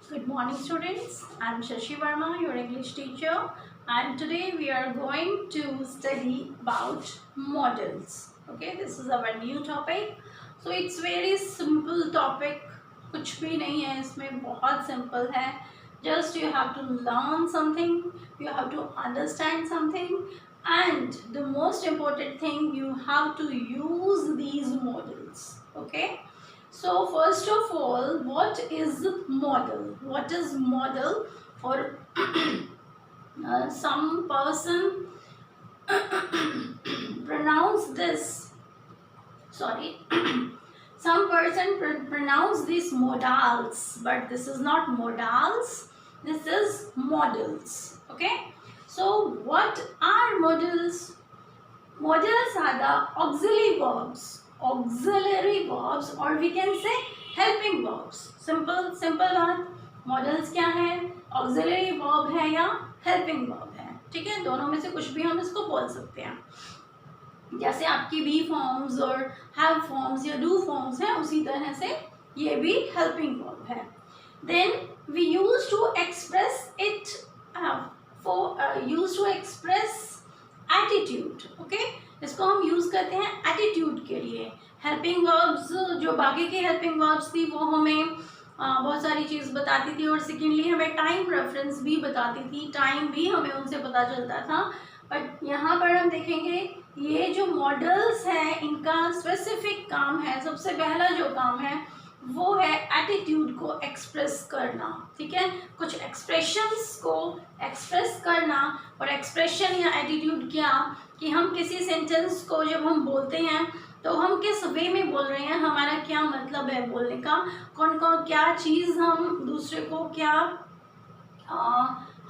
Good morning, students. I'm Shashi Verma, your English teacher, and today we are going to study about models. Okay, this is our new topic. So it's very simple topic. कुछ भी नहीं है इसमें, बहुत simple है. Just you have to learn something, you have to understand something, and the most important thing, you have to use these models. Okay. So first of all, what is model? What is model? For some person pronounce this. Sorry, some person pronounce these modals, but this is not modals. This is models. Okay. So what are models? Models are the auxiliary verbs or we can say helping verbs. simple बात. Models क्या है? Auxiliary verb है या helping verb है. ठीक है, दोनों में से कुछ भी हम इसको बोल सकते हैं. जैसे आपकी बी फॉर्म्स और हैव फॉर्म्स या डू फॉर्म्स हैं, उसी तरह से ये भी हेल्पिंग वर्ब है. Then we use to express it use to express attitude. Okay, इसको हम यूज करते हैं एटीट्यूड के लिए. हेल्पिंग वर्ब्स, जो बाकी की हेल्पिंग वर्ब्स थी वो हमें बहुत सारी चीज़ बताती थी, और सेकेंडली हमें टाइम रेफरेंस भी बताती थी. टाइम भी हमें उनसे पता चलता था. बट यहाँ पर हम देखेंगे ये जो मॉडल्स हैं, इनका स्पेसिफिक काम है. सबसे पहला जो काम है वो है एटीट्यूड को एक्सप्रेस करना. ठीक है, कुछ एक्सप्रेशंस को एक्सप्रेस करना. और एक्सप्रेशन या एटीट्यूड क्या, कि हम किसी सेंटेंस को जब हम बोलते हैं तो हम किस वे में बोल रहे हैं, हमारा क्या मतलब है बोलने का, कौन कौन क्या चीज़ हम दूसरे को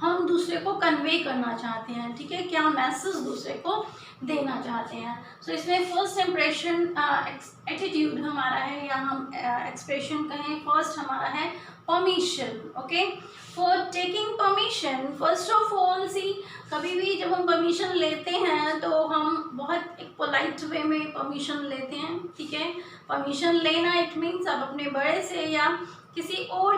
हम दूसरे को कन्वे करना चाहते हैं. ठीक है, क्या मैसेज दूसरे को देना चाहते हैं. सो इसमें फर्स्ट इम्प्रेशन एटीट्यूड हमारा है, या हम एक्सप्रेशन कहें, फर्स्ट हमारा है permission. Okay, for taking permission, first of all see, कभी भी जब हम परमिशन लेते हैं तो हम बहुत एक पोलाइट वे में परमिशन लेते हैं. ठीक है, परमिशन लेना इट मीन्स आप अपने बड़े से या किसी और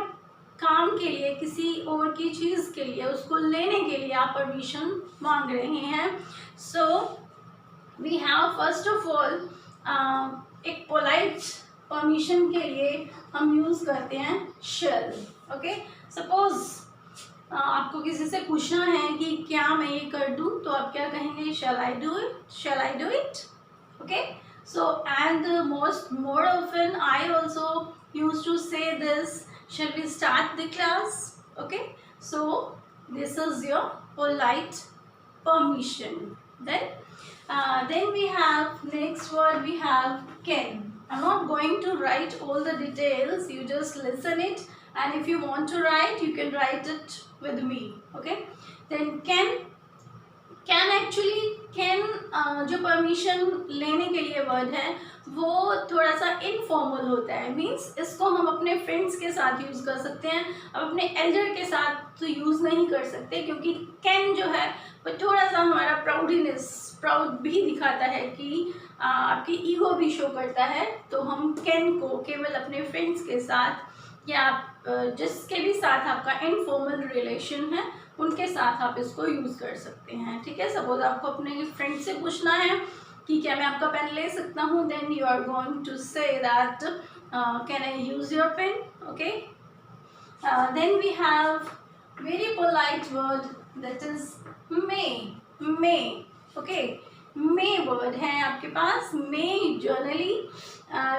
काम के लिए, किसी और की चीज़ के लिए, उसको लेने के लिए आप परमिशन मांग रहे हैं. So we have first of all एक पोलाइट परमिशन के लिए हम यूज़ करते हैं शेल. ओके, सपोज आपको किसी से पूछना है कि क्या मैं ये कर दूँ, तो आप क्या कहेंगे? Shall I do it, shall I do it. Okay, so and more often I also used to say this, shall we start the class? Okay, so this is your polite permission. Then we have next word, we have can. I'm not going to write all the details, you just listen it, and if you want to write you can write it with me. Okay, then can actually जो permission लेने के लिए word है वो थोड़ा सा informal होता है. मीन्स इसको हम अपने फ्रेंड्स के साथ यूज़ कर सकते हैं, अब अपने एल्डर के साथ तो यूज़ नहीं कर सकते, क्योंकि कैन जो है वो थोड़ा सा हमारा प्राउड भी दिखाता है, कि आपकी ईगो भी शो करता है. तो हम कैन को केवल अपने फ्रेंड्स के साथ या जिसके भी साथ आपका इनफॉर्मल रिलेशन है उनके साथ आप इसको यूज़ कर सकते हैं. ठीक है, सपोज आपको अपने फ्रेंड से पूछना है कि क्या मैं आपका पेन ले सकता हूँ, then you are going to say that can I use your pen. Okay, then we have very polite word that is may. Okay, may word है आपके पास. May generally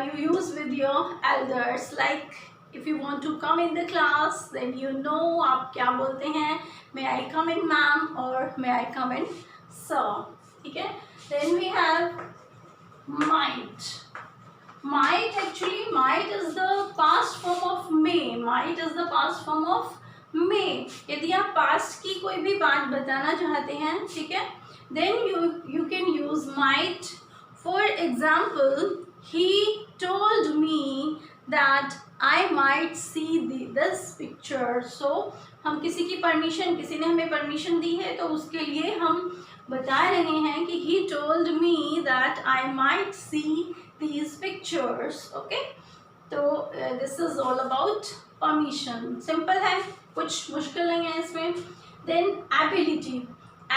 you use with your elders, like if you want to come in the class, then you know आप क्या बोलते हैं, may I come in ma'am or may I come in sir. ठीक है, then we have might. Might is the past form of may. Might is the past form of may. यदि आप past की कोई भी बात बताना चाहते हैं, ठीक है, then you can use might. For example, he told me that I might see this picture. So हम किसी की परमिशन, किसी ने हमें परमिशन दी है तो उसके लिए हम बता रहे हैं कि he told me that I might see these pictures. Okay, तो this is all about permission, simple है, कुछ मुश्किल नहीं है इसमें। देन एबिलिटी,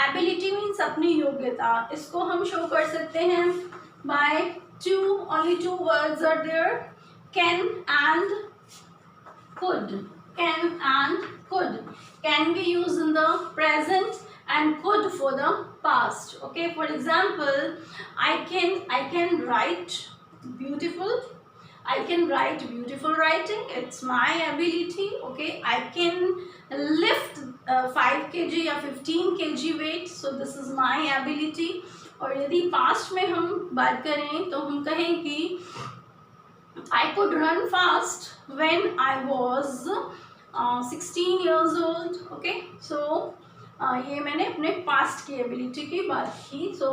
एबिलिटी मीन्स अपनी योग्यता, इसको हम शो कर सकते हैं bye only two words are there, can and could, can and could, can be used in the present and could for the past. Okay, for example, I can write beautiful, I can write beautiful writing, it's my ability. Okay, I can lift 5 kg या 15 kg weight, so this is my ability. और यदि past में हम बात करें तो हम कहें कि I could run fast when I was 16 years old. Okay, so ये मैंने अपने पास्ट की एबिलिटी की बात की. सो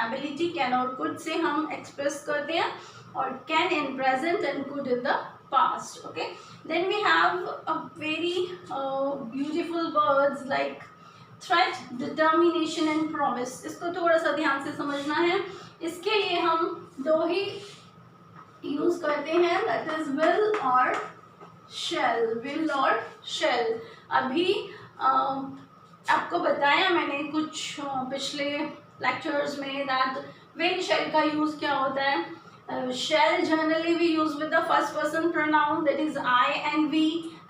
एबिलिटी कैन और कुड से हम एक्सप्रेस करते हैं, और can in present and could in the past. Okay, then we have a very beautiful words like threat, determination and promise. इसको थोड़ा सा ध्यान से समझना है. इसके लिए हम दो ही यूज करते हैं, दैट इज विल और शेल, विल और शेल. अभी आपको बताया मैंने कुछ पिछले लेक्चर्स में दैट विल शेल का यूज क्या होता है. Shall generally we use with the first person pronoun, that is I and we,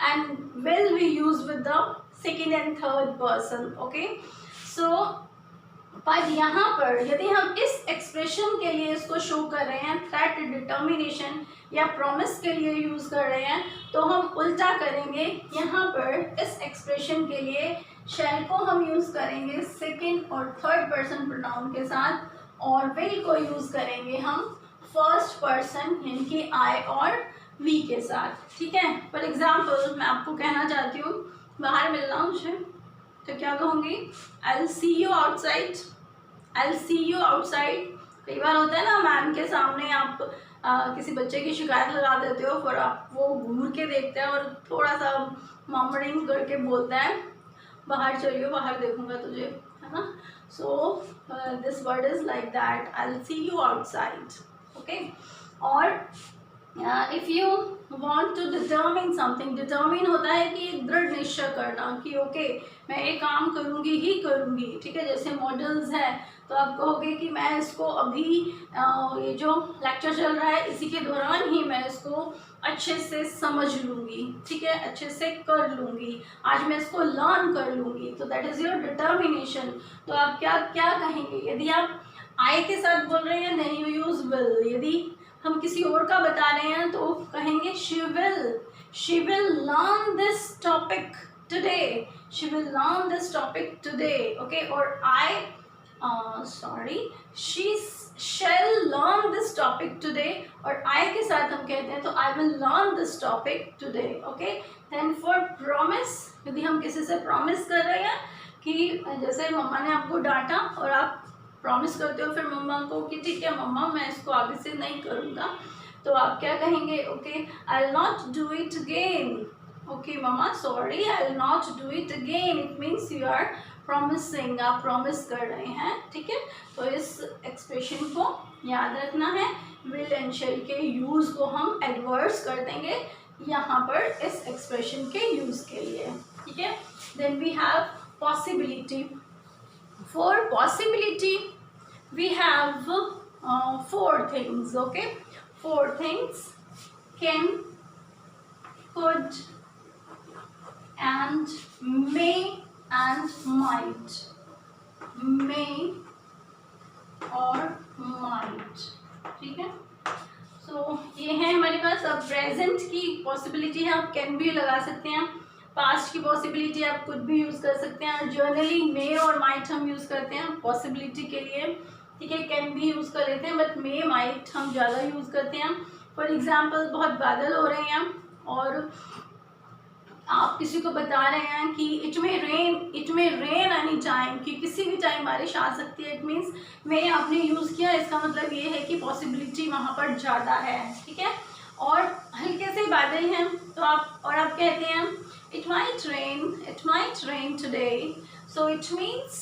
and will we use with the second and third person. Okay, so पर यहाँ पर यदि हम इस एक्सप्रेशन के लिए इसको शो कर रहे हैं, थ्रेट, डिटर्मिनेशन या प्रॉमिस के लिए यूज कर रहे हैं, तो हम उल्टा करेंगे. यहाँ पर इस एक्सप्रेशन के लिए शैल को हम यूज करेंगे सेकेंड और थर्ड पर्सन प्रोनाउन के साथ, और विल को यूज करेंगे हम फर्स्ट पर्सन यानी कि आई और वी के साथ. ठीक है, फॉर एग्जाम्पल मैं आपको कहना चाहती हूँ बाहर मिलना मुझे, तो क्या कहूँगी, आई will see you outside, I will see you outside. कई बार होता है ना, मैम के सामने आप किसी बच्चे की शिकायत लगा देते हो, फिर आप वो घूर के देखते हैं और थोड़ा सा मॉमरिंग करके बोलता है बाहर चलियो, बाहर देखूंगा तुझे, है ना. So this word is like that, I will see you outside. Okay, और if you want to determine something, determine होता है कि एक दृढ़ निश्चय करना कि ओके मैं ये काम करूँगी ही करूँगी. ठीक है, जैसे मॉडल्स है तो आप कहोगे कि मैं इसको अभी ये जो लेक्चर चल रहा है इसी के दौरान ही मैं इसको अच्छे से समझ लूँगी. ठीक है, अच्छे से कर लूँगी, आज मैं इसको लर्न कर लूँगी. तो दैट इज़ योर डिटर्मिनेशन. तो आप क्या क्या कहेंगे, यदि आप आई के साथ बोल रहे हैं देन यू यूज विल. यदि हम किसी और का बता रहे हैं तो कहेंगे she will learn this topic today, she will learn this topic today. Okay, और I she shall learn this topic today, और I के साथ हम कहते हैं तो I will learn this topic today. Okay, then for promise, यदि हम किसी से promise कर रहे हैं कि जैसे मम्मा ने आपको डांटा और आप प्रॉमिस करते हो फिर मम्मा को कि ठीक है मम्मा मैं इसको आगे से नहीं करूँगा, तो आप क्या कहेंगे, okay I will not do it again. Okay mamma sorry, I will not do it again. It means you are promising, आप प्रॉमिस कर रहे हैं. ठीक है, तो इस एक्सप्रेशन को याद रखना है. विल एंड शेल के यूज़ को हम एडवर्ड्स कर देंगे यहाँ पर इस एक्सप्रेशन के यूज़ के लिए. ठीक है, then we have possibility. For possibility we have 4 things. Okay, 4 things: can, could and may and might. May और might. ठीक है, so ये है हमारे पास. अब प्रेजेंट की पॉसिबिलिटी है, आप कैन भी लगा सकते हैं. पास्ट की पॉसिबिलिटी आप कुछ भी यूज़ कर सकते हैं. जनरली मे और माइट हम यूज़ करते हैं पॉसिबिलिटी के लिए. ठीक है, कैन भी यूज़ कर लेते हैं, बट मे माइट हम ज़्यादा यूज़ करते हैं. फॉर एग्जांपल बहुत बादल हो रहे हैं और आप किसी को बता रहे हैं कि it may rain any time, कि किसी भी टाइम बारिश आ सकती है. इट मीन्स मैंने आपने यूज़ किया, इसका मतलब ये है कि पॉसिबिलिटी वहाँ पर ज़्यादा है. ठीक है, और हल्के से बादल हैं तो आप कहते हैं it might rain today, so it means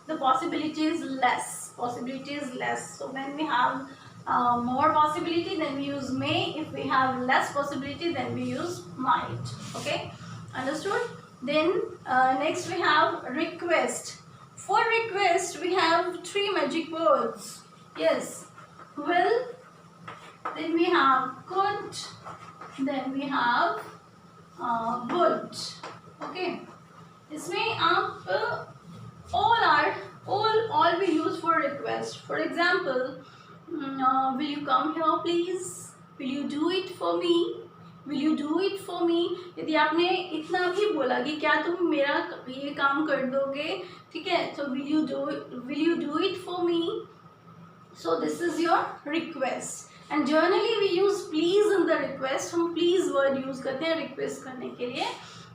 the possibility is less. So when we have more possibility, then we use may. If we have less possibility, then we use might. Okay, understood? Then next we have request. For request we have 3 magic words. Yes, will, then we have could, then we have would. Okay, इसमें आप all we use for request. For example, will you come here please, will you do it for me, will you do it for me. यदि आपने इतना भी बोला कि क्या तुम मेरा ये काम कर दोगे, ठीक है, तो will you do it for me. So this is your request. And generally we use please in the request. हम please word use करते हैं request करने के लिए.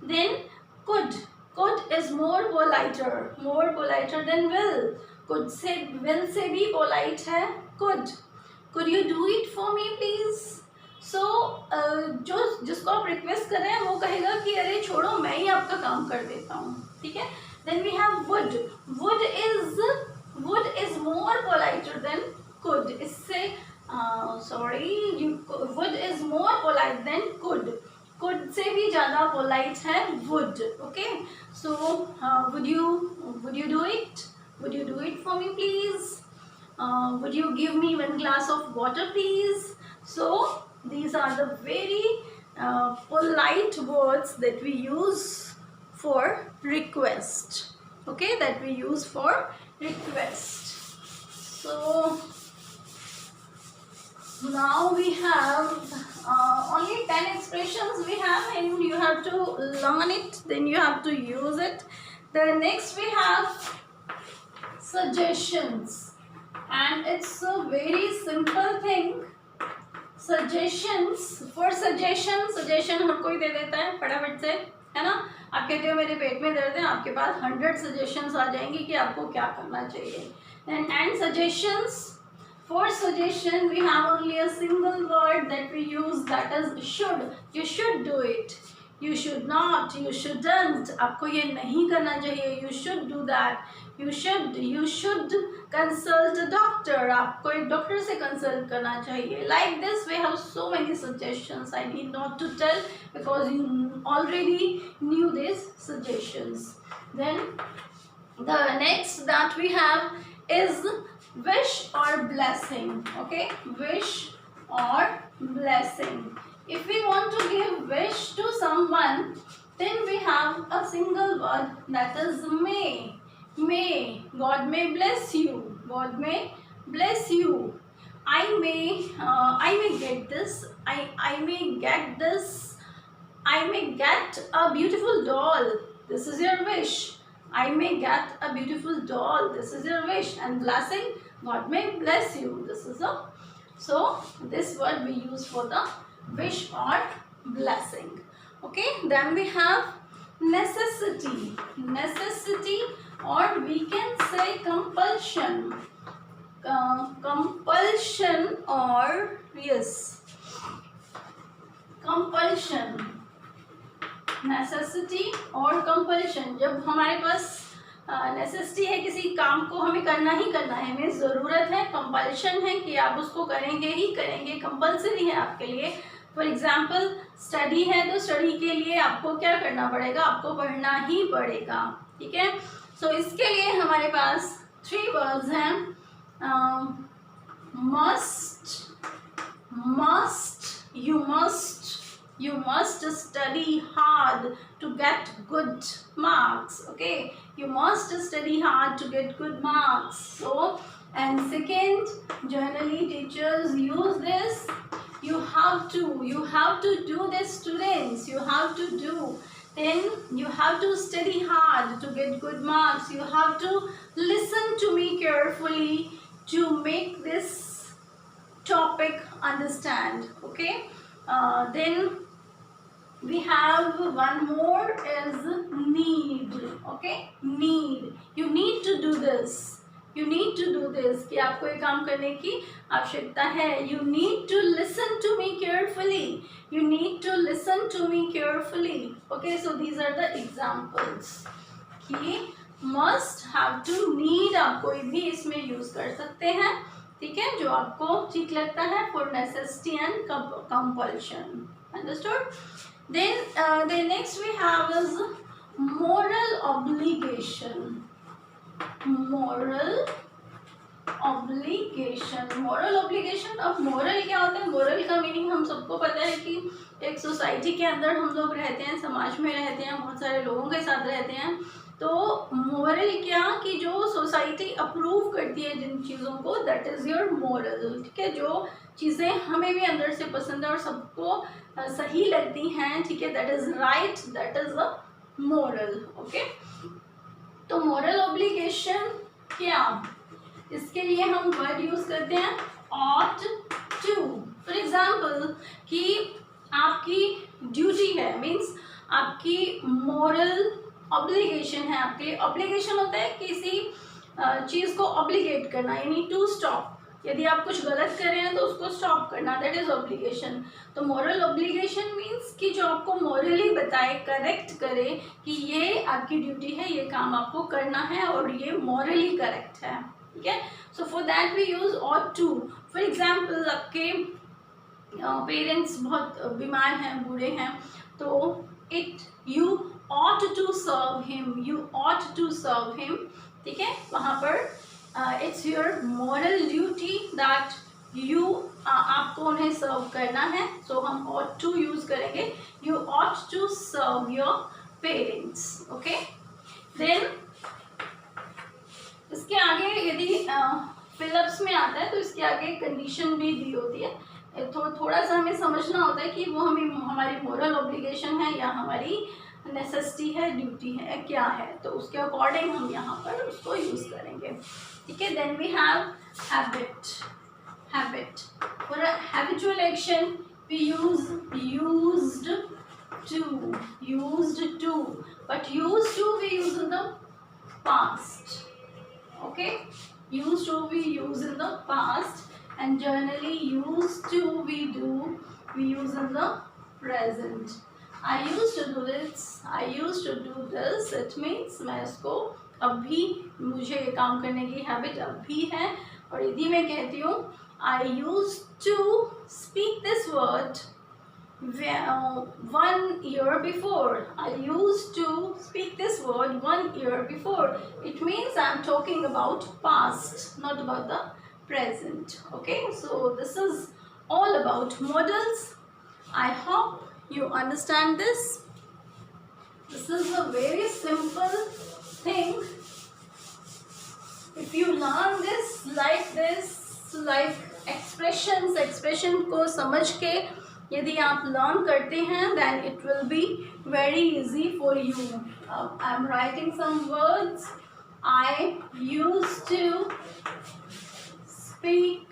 Then could is more politer than will. Could से will से भी polite है could you do it for me please. So जिसको आप request कर रहे हैं वो कहेगा कि अरे छोड़ो मैं ही आपका काम कर देता हूँ, ठीक है. Then we have would is more politer than could. इससे would is more polite than could से भी ज़्यादा polite है would. Okay, so would you do it, would you do it for me please, would you give me 1 glass of water please. So these are the very polite words that we use for request. Okay, that we use for request. So now we have only 10 expressions we have, and you have to learn it, then you have to use it. The next we have suggestions, and it's a very simple thing. Suggestions, for suggestion हर कोई दे देता है फटाफट से, है ना. आप कहते हो मेरे पेट में दर्द है, आपके पास 100 suggestions आ जाएंगी कि आपको क्या करना चाहिए. And suggestions, for suggestion we have only a single word that we use, that is should. You should do it, you should not, you shouldn't. आपको ये नहीं करना चाहिए, you should do that, you should consult a doctor. आपको एक doctor से consult करना चाहिए. Like this we have so many suggestions. I need not to tell because you already knew these suggestions. Then the next that we have is wish or blessing. Okay, wish or blessing. If we want to give wish to someone, then we have a single word, that is may. God may bless you, God may bless you. I may get this, I may get this, I may get a beautiful doll. This is your wish. I may get a beautiful doll. This is your wish. And blessing, God may bless you. This is a, so this word we use for the wish or blessing. Okay, then we have necessity. Necessity, or we can say compulsion. Compulsion, or yes, compulsion. Necessity और compulsion. जब हमारे पास necessity है किसी काम को हमें करना ही करना है, हमें ज़रूरत है. कंपल्शन है कि आप उसको करेंगे ही करेंगे, कंपल्सरी है आपके लिए. फॉर एग्जांपल स्टडी है तो स्टडी के लिए आपको क्या करना पड़ेगा, आपको पढ़ना ही पड़ेगा, ठीक है. सो इसके लिए हमारे पास 3 वर्ड्स हैं. You must study hard to get good marks. Okay, you must study hard to get good marks. So, and second, generally teachers use this. You have to do this, students. You have to do. Then you have to study hard to get good marks. You have to listen to me carefully to make this topic understand. Okay. Then we have one more is need. Okay, need. You need to do this. You need to do this. कि आपको ये काम करने की आवश्यकता है. You need to listen to me carefully. You need to listen to me carefully. Okay, so these are the examples. कि must, have to, need आप कोई भी इसमें use कर सकते हैं. ठीक है, जो आपको ठीक लगता है, for necessity and compulsion, understood. Then next we have is moral obligation. moral obligation, अब moral क्या होता है? moral का मीनिंग हम सबको पता है कि एक सोसाइटी के अंदर हम लोग रहते हैं, समाज में रहते हैं, बहुत सारे लोगों के साथ रहते हैं, तो मोरल क्या कि जो सोसाइटी अप्रूव करती है जिन चीज़ों को, दैट इज़ योर मोरल, ठीक है, जो चीज़ें हमें भी अंदर से पसंद है और सबको सही लगती हैं, ठीक है, that is right, that is a moral, okay. तो मोरल ऑब्लिगेशन क्या, इसके लिए हम वर्ड यूज करते हैं ought to। फॉर एग्जाम्पल कि आपकी ड्यूटी है, मीन्स आपकी मोरल ऑब्लिगेशन है, आपके ऑब्लिगेशन होता है किसी चीज़ को ऑब्लिगेट करना, यानी टू स्टॉप, यदि आप कुछ गलत कर रहे हैं तो उसको स्टॉप करना, दैट इज ऑब्लिगेशन। तो मोरल ऑब्लिगेशन मीन्स कि जो आपको मोरली बताए, करेक्ट करे कि ये आपकी ड्यूटी है, ये काम आपको करना है और ये मोरली करेक्ट है, ठीक है। So for that we use ought to। For example आपके पेरेंट्स बहुत बीमार हैं, बूढ़े हैं, तो you ought to serve him, you ought to serve him, ठीक है, वहाँ पर it's your moral duty that you आपको उन्हें सर्व करना है, सो हम ought to यूज करेंगे, you ought to serve your parents, okay. Then इसके आगे यदि फिलअप्स में आता है तो इसके आगे कंडीशन भी दी होती है, थोड़ा सा हमें समझना होता है कि वो हमारी मोरल ऑब्लिगेशन है या हमारी नेसेसिटी है, ड्यूटी है, क्या है, तो उसके अकॉर्डिंग हम यहाँ पर उसको यूज करेंगे, ठीक है। Then we have habit. For a habitual action we use used to, but used to we use in the past, okay, used to we use in the past, and generally used to we use in the present। I used to do this, I used to do this, it means मैं इसको अभी, मुझे ये काम करने की habit अभी है, और यदि मैं कहती हूँ I used to speak this word 1 year before, I used to speak this word 1 year before, it means I'm talking about past, not about the present, okay। So this is all about modals. I hope you understand this. This is a very simple thing. If you learn this, like expression को समझ के यदि आप learn करते हैं, then it will be very easy for you। I'm writing some words। I used to speak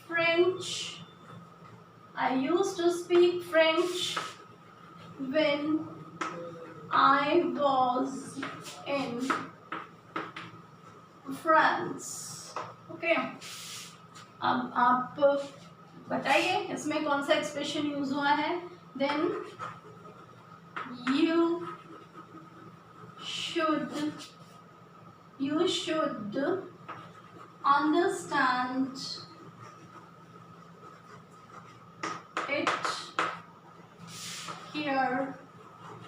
French। I used to speak French when I was in France, okay। अब आप बताइए इसमें कौन सा एक्सप्रेशन यूज हुआ है। Then you should understand it carefully,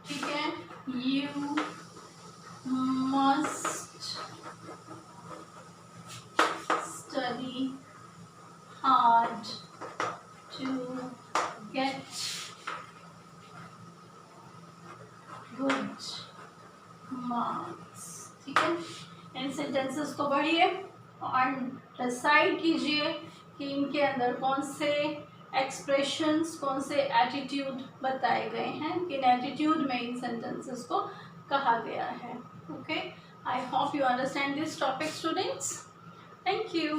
ठीक है। You must study hard to get good marks, ठीक है। इन सेंटेंसेस को पढ़िए और डिसाइड कीजिए कि इनके अंदर कौन से एक्सप्रेशंस, कौन से एटीट्यूड बताए गए हैं, किन एटीट्यूड में इन सेंटेंसेस को कहा गया है, okay. I hope you understand this topic students. Thank you.